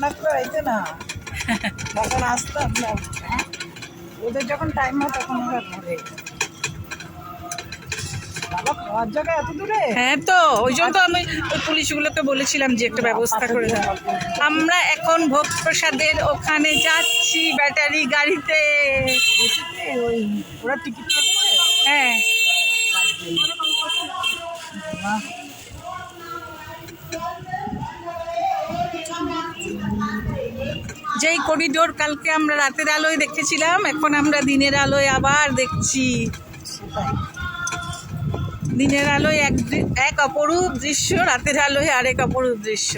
রান্না করে হইতে না, তখন আসতাম না। ওদের যখন টাইম হয় তখন ওরা ঘরে। বাবা খাওয়ার জায়গা এত দূরে? হ্যাঁ, তো ওই জন্য তো আমি ওই পুলিশগুলোকে বলেছিলাম যে একটা ব্যবস্থা করে দাও। আমরা এখন ভোগ প্রসাদের ওখানে যাচ্ছি ব্যাটারি গাড়িতে। ওই ওরা টিকিট কেটেছে। হ্যাঁ, বাহ, যেই করিডোর কালকে আমরা রাতের আলোয় দেখেছিলাম, এখন আমরা দিনের আলোয় আবার দেখছি। সেটাই। দিনের আলোয় এক অপরূপ দৃশ্য, রাতের আলোয় আরেক অপরূপ দৃশ্য।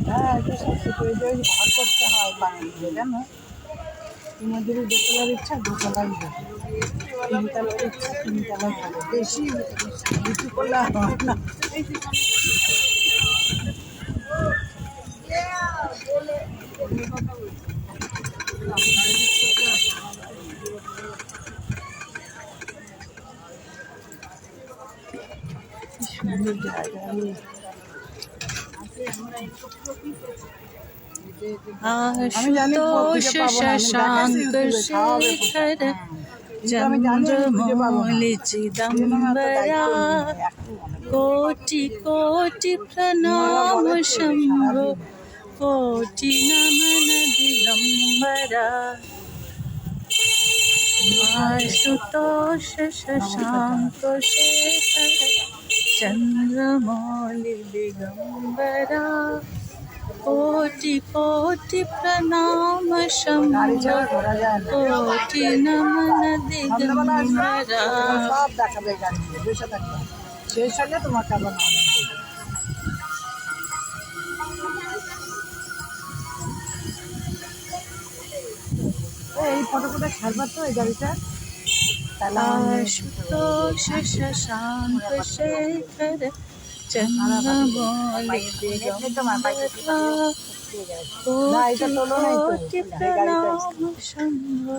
হ্যাঁ, এটা সবচেয়ে প্রয়োজন ভাগ করতে হয় বাঙালিদের, জানো। তোমাদের দোতলার ইচ্ছা দোতলাই দেবে, তিনতলার ইচ্ছা তিনতলাই হবে, বেশি কিছু করলে আর হয় না। কি সুন্দর জায়গা। आशुतोष शशांक शेखर चंद्रमौलि चिदंबरा कोटि कोटि प्रणाम शंभो कोटि नमन दिगंबरा आशुतोष शशांक शेखर चंद्रमौलि दिगंबरा कोटि कोटि प्रणाम शंभो कोटि नमन दिगंबरा। সব দেখাবে গাড়ি দিয়ে, বসে থাকবে, শেষ হলে তোমাকে আবার নাম দেবে। এই ফটোটা ছাড়বার তো এই গাড়িটা। आशुतोष शशांक शेखर चंद्रमौलि दिगंबरा कोटि कोटि प्रणाम शंभो